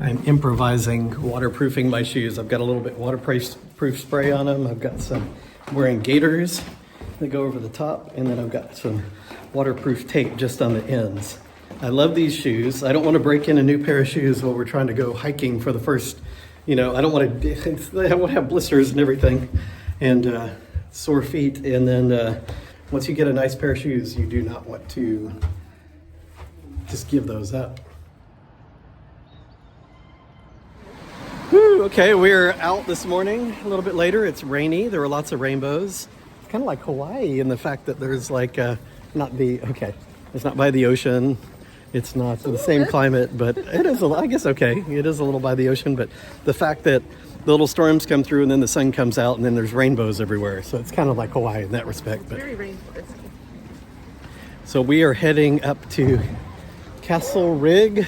I'm improvising waterproofing my shoes. I've got a little bit waterproof spray on them. I've got some, I'm wearing gaiters that go over the top, and then I've got some waterproof tape just on the ends. I love these shoes. I don't want to break in a new pair of shoes while we're trying to go hiking for the first, I don't want to have blisters and everything and sore feet. And then once you get a nice pair of shoes, you do not want to just give those up. Whew, okay, we're out this morning a little bit later. It's rainy. There were lots of rainbows. It's kind of like Hawaii in the fact that there's like it's not by the ocean. It's not the same climate, but it is, I guess, okay. It is a little by the ocean, but the fact that the little storms come through and then the sun comes out and then there's rainbows everywhere. So it's kind of like Hawaii in that respect. But very rainforesty. So we are heading up to Castlerigg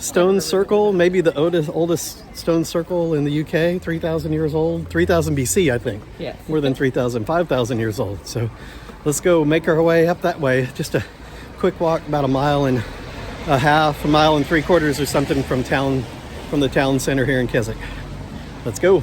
Stone Circle, maybe the oldest stone circle in the UK, 3,000 years old, 3,000 BC, I think. Yes. More than 3,000, 5,000 years old. So let's go make our way up that way. Just a quick walk, about a mile and a half, a mile and 3/4 or something from the town center here in Keswick. Let's go.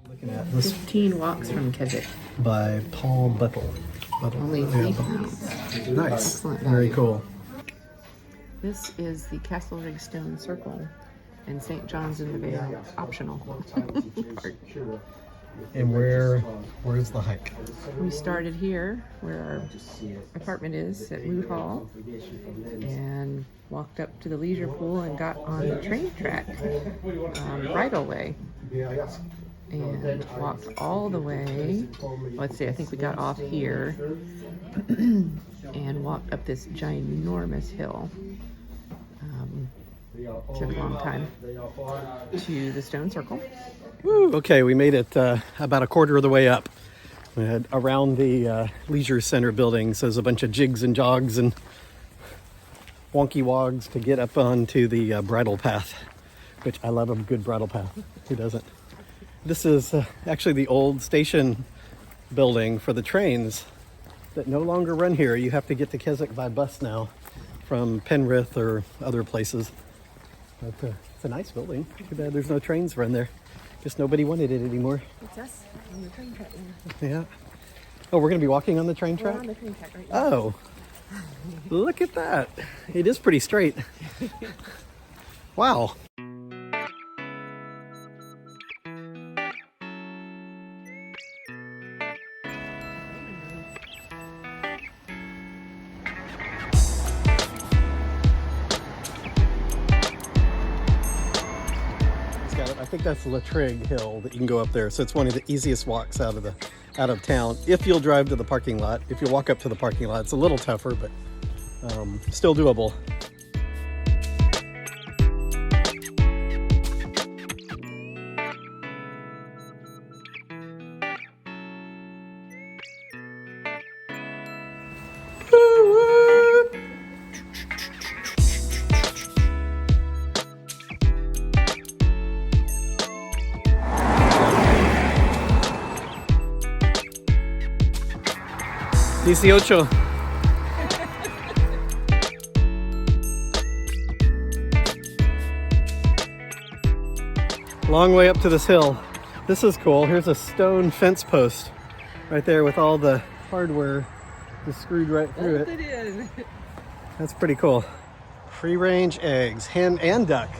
Looking at this 15 walks from Keswick. by Paul Buttle. Only 3 pounds. Nice. Excellent Very value. cool. This is the Castlerigg Stone Circle, and St. John's in the Vale, optional. part. And where's the hike? We started here, where our apartment is, at Moot Hall, and walked up to the leisure pool and got on the train track, bridleway, and walked all the way. Let's see, I think we got off here and walked up this ginormous hill. Took a long time to the stone circle. Woo, okay, we made it about a quarter of the way up. We had around the leisure center buildings. There's a bunch of jigs and jogs and wonky wogs to get up onto the bridle path, which I love a good bridle path. Who doesn't? This is actually the old station building for the trains that no longer run here. You have to get to Keswick by bus now from Penrith or other places. But it's a nice building. Too bad there's no trains run there. Guess nobody wanted it anymore. It's us on the train track now. Yeah. Oh, we're going to be walking on the train track? We're on the train track right now. Oh, look at that. It is pretty straight. Wow. I think that's Castlerigg Hill that you can go up there. So it's one of the easiest walks out of town. If you'll drive to the parking lot, if you walk up to the parking lot, it's a little tougher, but still doable. Dieciocho. Long way up to this hill. This is cool. Here's a stone fence post right there with all the hardware just screwed right through it. In. That's pretty cool. Free range eggs, hen and duck.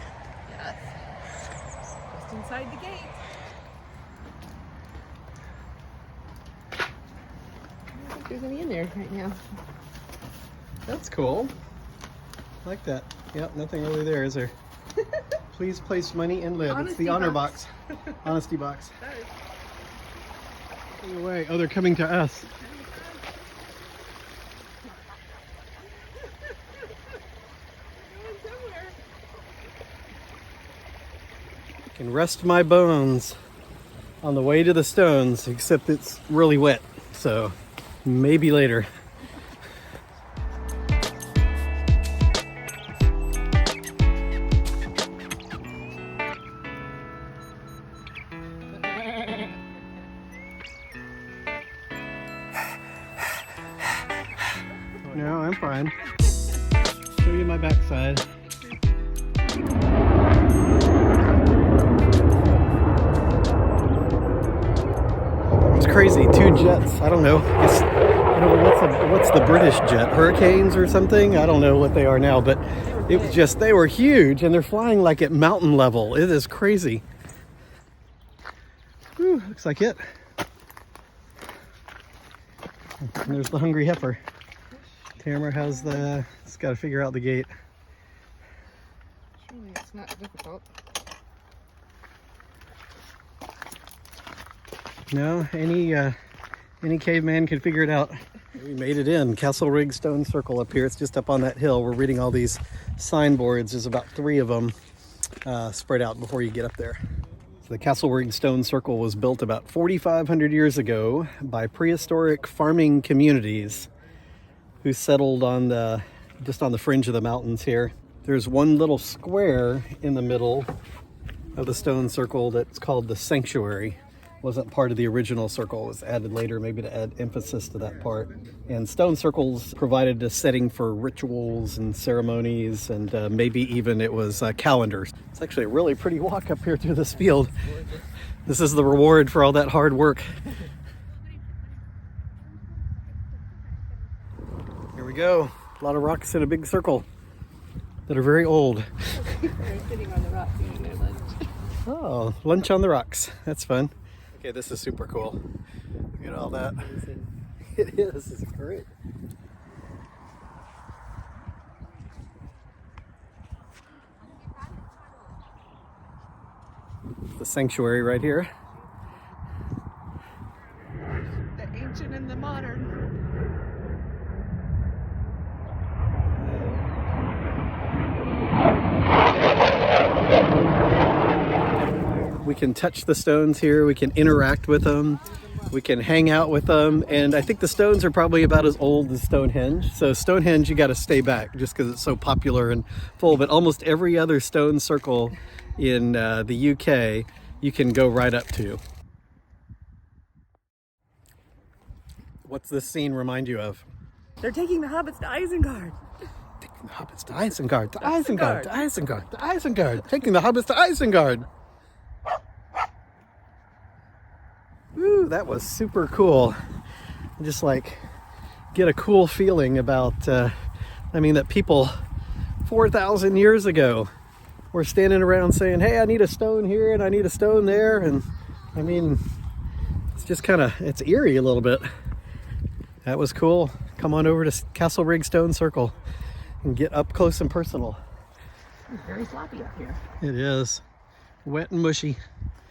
Yes. Just inside the gate. I don't think there's any in there right now. That's cool. Like that. Yep, nothing really there, is there? Please place money and live. It's the honor box. Honesty box. Away. Oh, they're coming to us. I can rest my bones on the way to the stones, except it's really wet, so maybe later. No, I'm fine. Show you my backside. It's crazy. 2 jets. I don't know. I don't know what's the British jet? Hurricanes or something? I don't know what they are now, but it was just, they were huge and they're flying like at mountain level. It is crazy. Whew, looks like it. And there's the hungry heifer. Tamara has it's got to figure out the gate. Surely it's not difficult. No, any caveman can figure it out. We made it in. Castlerigg Stone Circle up here. It's just up on that hill. We're reading all these signboards. There's about 3 of them spread out before you get up there. So the Castlerigg Stone Circle was built about 4,500 years ago by prehistoric farming communities who settled on just on the fringe of the mountains here. There's one little square in the middle of the stone circle that's called the sanctuary. Wasn't part of the original circle. It was added later, maybe to add emphasis to that part. And stone circles provided a setting for rituals and ceremonies, and maybe even it was calendars. It's actually a really pretty walk up here through this field. This is the reward for all that hard work. Here we go. A lot of rocks in a big circle that are very old. They're sitting on the rocks eating their lunch. Oh, lunch on the rocks. That's fun. Okay, this is super cool. Look at all that. It is. It's great. The sanctuary right here. The ancient and the modern. We can touch the stones here, we can interact with them, we can hang out with them, and I think the stones are probably about as old as Stonehenge. So Stonehenge, you got to stay back just because it's so popular and full, but almost every other stone circle in the UK you can go right up to. What's this scene remind you of? They're taking the hobbits to Isengard. Taking the hobbits to Isengard, to Isengard, to Isengard, to Isengard, taking the hobbits to Isengard. Ooh, that was super cool. Just like get a cool feeling about, that people 4,000 years ago were standing around saying, hey, I need a stone here and I need a stone there. And it's just it's eerie a little bit. That was cool. Come on over to Castlerigg Stone Circle and get up close and personal. It's very sloppy up here. It is. Wet and mushy.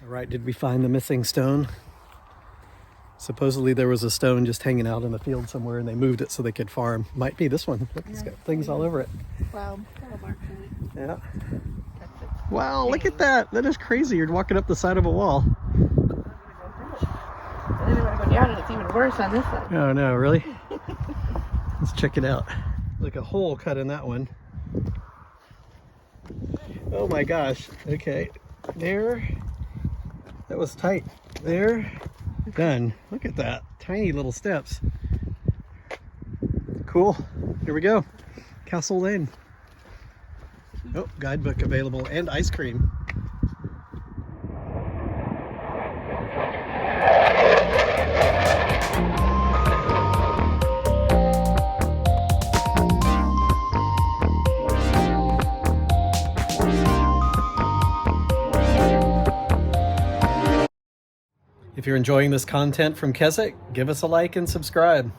All right, did we find the missing stone? Supposedly there was a stone just hanging out in the field somewhere and they moved it so they could farm. Might be this one. Look, it's got things all over it. Wow, marks in it. Yeah. Wow, look at that. That is crazy. You're walking up the side of a wall. And then we want to go down and it's even worse on this side. Oh no, really? Let's check it out. Like a hole cut in that one. Oh my gosh. Okay. There. That was tight. There. Done. Look at that. Tiny little steps. Cool. Here we go. Castle Lane. Oh, guidebook available and ice cream. If you're enjoying this content from Keswick, give us a like and subscribe.